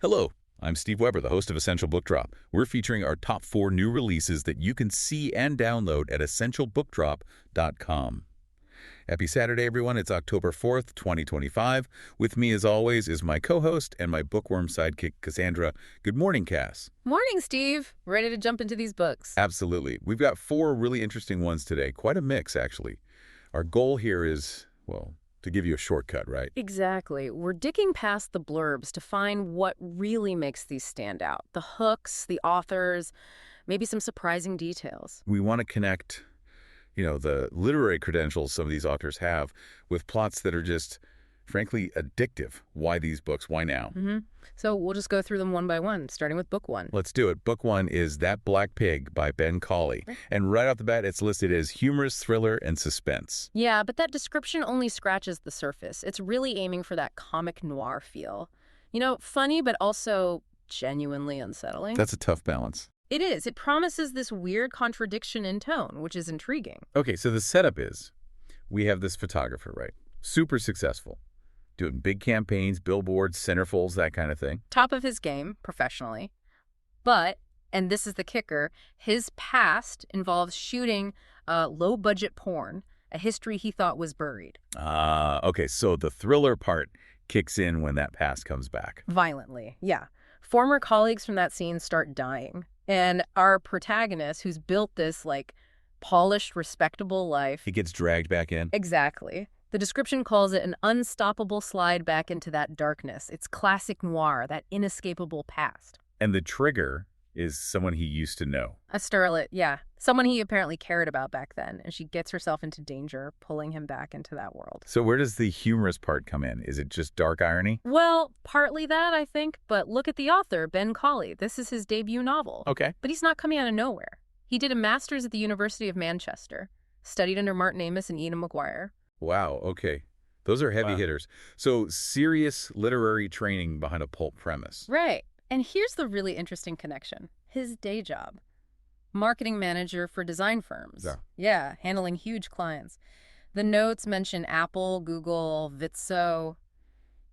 Hello, I'm Steve Weber, the host of Essential Book Drop. We're featuring our top 4 new releases that you can see and download at essentialbookdrop.com. Happy Saturday, everyone. It's October 4th, 2025. With me, as always, is my co-host and my bookworm sidekick, Cassandra. Good morning, Cass. Morning, Steve. Ready to jump into these books? Absolutely. We've got 4 really interesting ones today. Quite a mix, actually. Our goal here is, well, to give you a shortcut, right? Exactly. We're digging past the blurbs to find what really makes these stand out. The hooks, the authors, maybe some surprising details. We want to connect, the literary credentials some of these authors have with plots that are just, frankly, addictive. Why these books? Why now? So we'll just go through them one by one, starting with book 1. Let's do it. Book 1 is That Black Pig by Ben Colley. And right off the bat, it's listed as humorous, thriller, and suspense. Yeah, but that description only scratches the surface. It's really aiming for that comic noir feel. Funny, but also genuinely unsettling. That's a tough balance. It is. It promises this weird contradiction in tone, which is intriguing. Okay, so the setup is, we have this photographer, right? Super successful. Doing big campaigns, billboards, centerfolds, that kind of thing. Top of his game, professionally. But, and this is the kicker, his past involves shooting low-budget porn, a history he thought was buried. Okay, so the thriller part kicks in when that past comes back. Violently, yeah. Former colleagues from that scene start dying. And our protagonist, who's built this, polished, respectable life... He gets dragged back in? Exactly. The description calls it an unstoppable slide back into that darkness. It's classic noir, that inescapable past. And the trigger is someone he used to know. A starlet, yeah. Someone he apparently cared about back then, and she gets herself into danger, pulling him back into that world. So where does the humorous part come in? Is it just dark irony? Well, partly that, I think, but look at the author, Ben Colley. This is his debut novel. Okay. But he's not coming out of nowhere. He did a master's at the University of Manchester, studied under Martin Amis and Ian McGuire. Wow, okay. Those are heavy hitters. So serious literary training behind a pulp premise. Right. And here's the really interesting connection. His day job. Marketing manager for design firms. Yeah, handling huge clients. The notes mention Apple, Google, Vitso,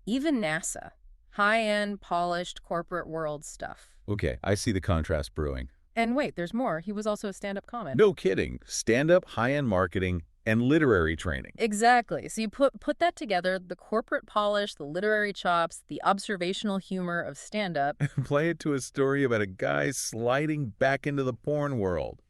even NASA. High-end, polished, corporate world stuff. Okay, I see the contrast brewing. And wait, there's more. He was also a stand-up comic. No kidding. Stand-up, high-end marketing, and literary training. Exactly. So you put that together, the corporate polish, the literary chops, the observational humor of stand-up. Play it to a story about a guy sliding back into the porn world.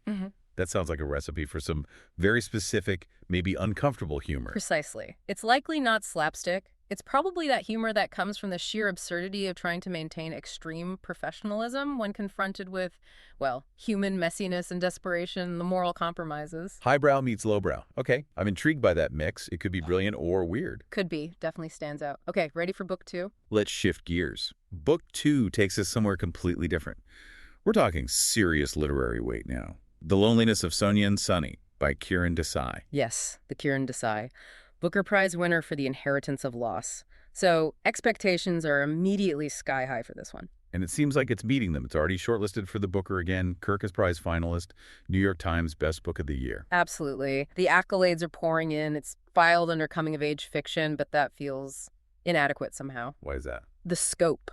That sounds like a recipe for some very specific, maybe uncomfortable humor. Precisely. It's likely not slapstick. It's probably that humor that comes from the sheer absurdity of trying to maintain extreme professionalism when confronted with, well, human messiness and desperation, the moral compromises. Highbrow meets lowbrow. Okay, I'm intrigued by that mix. It could be brilliant or weird. Could be. Definitely stands out. Okay, ready for book 2? Let's shift gears. Book 2 takes us somewhere completely different. We're talking serious literary weight now. The Loneliness of Sonia and Sonny by Kiran Desai. Yes, the Kiran Desai. Booker Prize winner for The Inheritance of Loss. So expectations are immediately sky high for this one. And it seems like it's meeting them. It's already shortlisted for the Booker again, Kirkus Prize finalist, New York Times Best Book of the Year. Absolutely. The accolades are pouring in. It's filed under coming-of-age fiction, but that feels inadequate somehow. Why is that? The scope.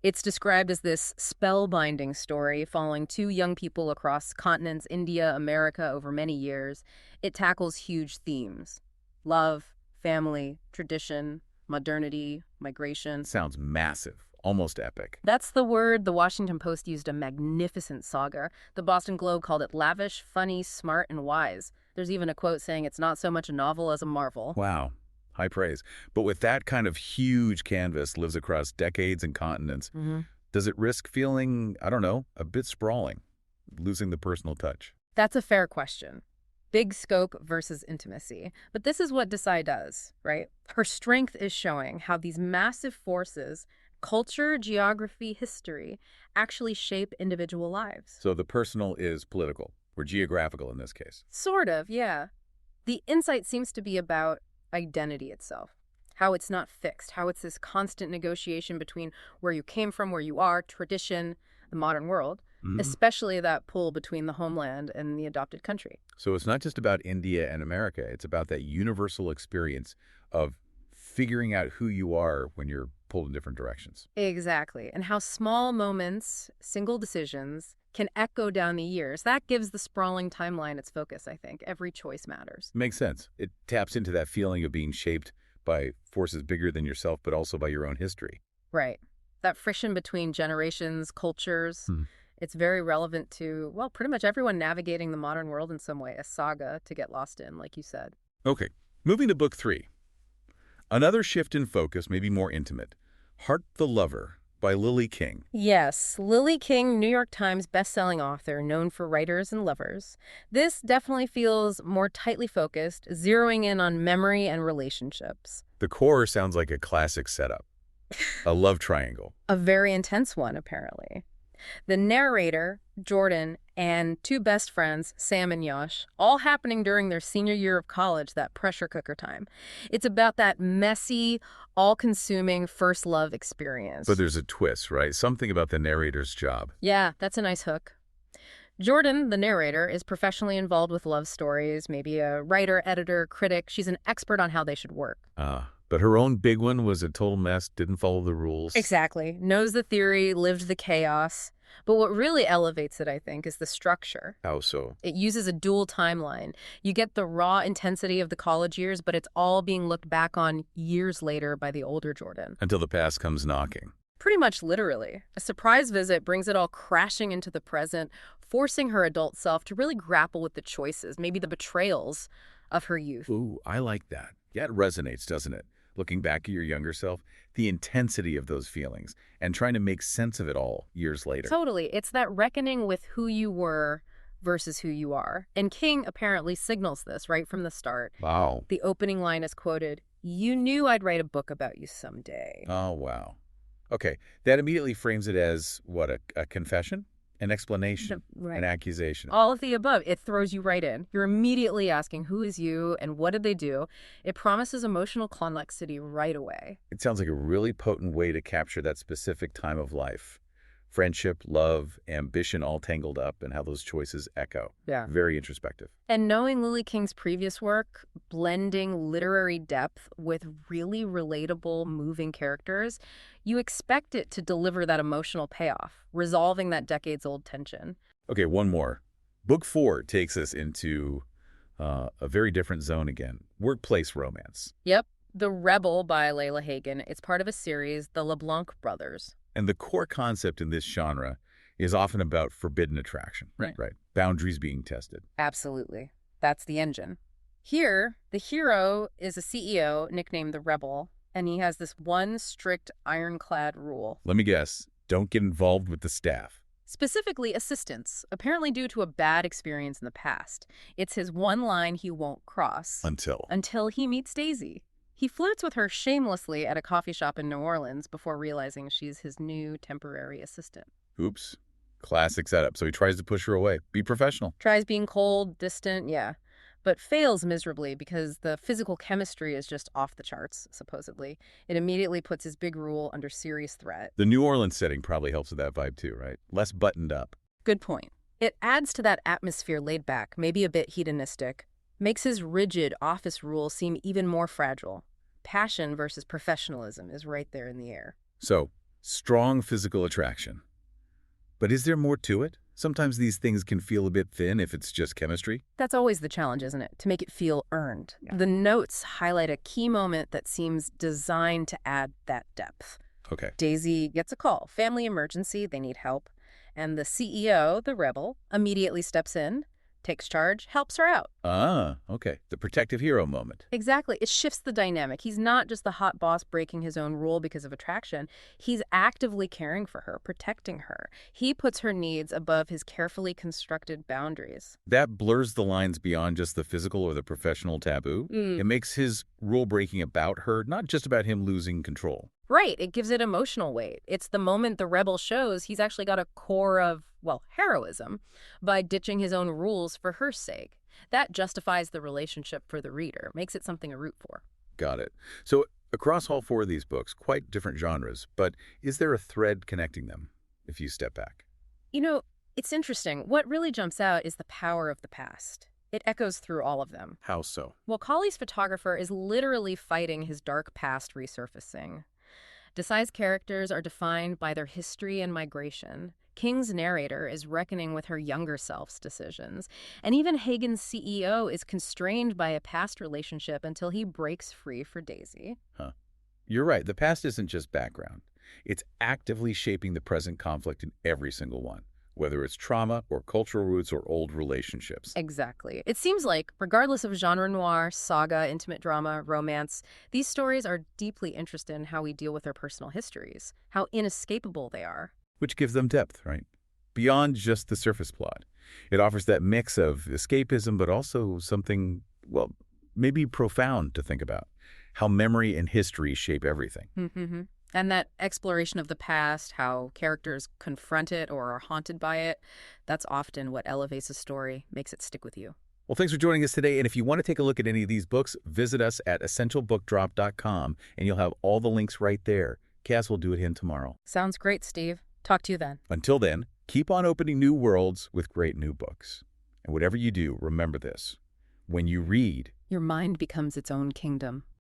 It's described as this spellbinding story following 2 young people across continents, India, America, over many years. It tackles huge themes. Love, family, tradition, modernity, migration. Sounds massive, almost epic. That's the word. The Washington Post used a magnificent saga. The Boston Globe called it lavish, funny, smart, and wise. There's even a quote saying it's not so much a novel as a marvel. Wow. High praise. But with that kind of huge canvas, lives across decades and continents, does it risk feeling, a bit sprawling, losing the personal touch? That's a fair question. Big scope versus intimacy. But this is what Desai does, right? Her strength is showing how these massive forces, culture, geography, history, actually shape individual lives. So the personal is political, or geographical in this case. Sort of, yeah. The insight seems to be about identity itself. How it's not fixed, how it's this constant negotiation between where you came from, where you are, tradition, the modern world. Especially that pull between the homeland and the adopted country. So it's not just about India and America. It's about that universal experience of figuring out who you are when you're pulled in different directions. Exactly. And how small moments, single decisions, can echo down the years. That gives the sprawling timeline its focus, I think. Every choice matters. Makes sense. It taps into that feeling of being shaped by forces bigger than yourself, but also by your own history. Right. That friction between generations, cultures, it's very relevant to, well, pretty much everyone navigating the modern world in some way, a saga to get lost in, like you said. Okay, moving to book 3. Another shift in focus, maybe more intimate. Heart the Lover by Lily King. Yes, Lily King, New York Times bestselling author, known for writers and lovers. This definitely feels more tightly focused, zeroing in on memory and relationships. The core sounds like a classic setup. A love triangle. A very intense one, apparently. The narrator, Jordan, and 2 best friends, Sam and Yash, all happening during their senior year of college, that pressure cooker time. It's about that messy, all-consuming first love experience. But there's a twist, right? Something about the narrator's job. Yeah, that's a nice hook. Jordan, the narrator, is professionally involved with love stories, maybe a writer, editor, critic. She's an expert on how they should work. But her own big one was a total mess, didn't follow the rules. Exactly. Knows the theory, lived the chaos. But what really elevates it, I think, is the structure. How so? It uses a dual timeline. You get the raw intensity of the college years, but it's all being looked back on years later by the older Jordan. Until the past comes knocking. Pretty much literally. A surprise visit brings it all crashing into the present, forcing her adult self to really grapple with the choices, maybe the betrayals of her youth. Ooh, I like that. Yeah, it resonates, doesn't it? Looking back at your younger self, the intensity of those feelings, and trying to make sense of it all years later. Totally. It's that reckoning with who you were versus who you are. And King apparently signals this right from the start. Wow. The opening line is quoted, "You knew I'd write a book about you someday." Oh, wow. Okay, that immediately frames it as, what, a confession? An explanation? Right. An accusation? All of the above. It throws you right in. You're immediately asking, who is you and what did they do? It promises emotional complexity right away. It sounds like a really potent way to capture that specific time of life. Friendship, love, ambition all tangled up, and how those choices echo. Yeah. Very introspective. And knowing Lily King's previous work, blending literary depth with really relatable, moving characters, you expect it to deliver that emotional payoff, resolving that decades-old tension. Okay, one more. Book 4 takes us into a very different zone again. Workplace romance. Yep. The Rebel by Layla Hagen. It's part of a series, the Leblanc brothers. And the core concept in this genre is often about forbidden attraction. Right. Boundaries being tested. Absolutely. That's the engine. Here, the hero is a CEO nicknamed the Rebel, and he has this one strict ironclad rule. Let me guess. Don't get involved with the staff. Specifically, assistants, apparently due to a bad experience in the past. It's his one line he won't cross. Until he meets Daisy. He flirts with her shamelessly at a coffee shop in New Orleans before realizing she's his new temporary assistant. Oops. Classic setup. So he tries to push her away. Be professional. Tries being cold, distant, yeah. But fails miserably because the physical chemistry is just off the charts, supposedly. It immediately puts his big rule under serious threat. The New Orleans setting probably helps with that vibe too, right? Less buttoned up. Good point. It adds to that atmosphere laid back, maybe a bit hedonistic. Makes his rigid office rule seem even more fragile. Passion versus professionalism is right there in the air. So, strong physical attraction. But is there more to it? Sometimes these things can feel a bit thin if it's just chemistry. That's always the challenge, isn't it? To make it feel earned. Yeah. The notes highlight a key moment that seems designed to add that depth. Okay. Daisy gets a call. Family emergency, they need help. And the CEO, the Rebel, immediately steps in, takes charge, helps her out. Ah, okay. The protective hero moment. Exactly. It shifts the dynamic. He's not just the hot boss breaking his own rule because of attraction. He's actively caring for her, protecting her. He puts her needs above his carefully constructed boundaries. That blurs the lines beyond just the physical or the professional taboo. It makes his rule breaking about her, not just about him losing control. Right. It gives it emotional weight. It's the moment the Rebel shows he's actually got a core of, well, heroism by ditching his own rules for her sake. That justifies the relationship for the reader, makes it something to root for. Got it. So across all 4 of these books, quite different genres, but is there a thread connecting them if you step back? You know, it's interesting. What really jumps out is the power of the past. It echoes through all of them. How so? Well, Colley's photographer is literally fighting his dark past resurfacing. Desai's characters are defined by their history and migration. King's narrator is reckoning with her younger self's decisions. And even Hagen's CEO is constrained by a past relationship until he breaks free for Daisy. Huh. You're right. The past isn't just background. It's actively shaping the present conflict in every single one, whether it's trauma or cultural roots or old relationships. Exactly. It seems like, regardless of genre noir, saga, intimate drama, romance, these stories are deeply interested in how we deal with our personal histories, how inescapable they are. Which gives them depth, right? Beyond just the surface plot. It offers that mix of escapism, but also something, well, maybe profound to think about. How memory and history shape everything. Mm-hmm. And that exploration of the past, how characters confront it or are haunted by it, that's often what elevates a story, makes it stick with you. Well, thanks for joining us today. And if you want to take a look at any of these books, visit us at essentialbookdrop.com, and you'll have all the links right there. Cass will do it again tomorrow. Sounds great, Steve. Talk to you then. Until then, keep on opening new worlds with great new books. And whatever you do, remember this. When you read, your mind becomes its own kingdom.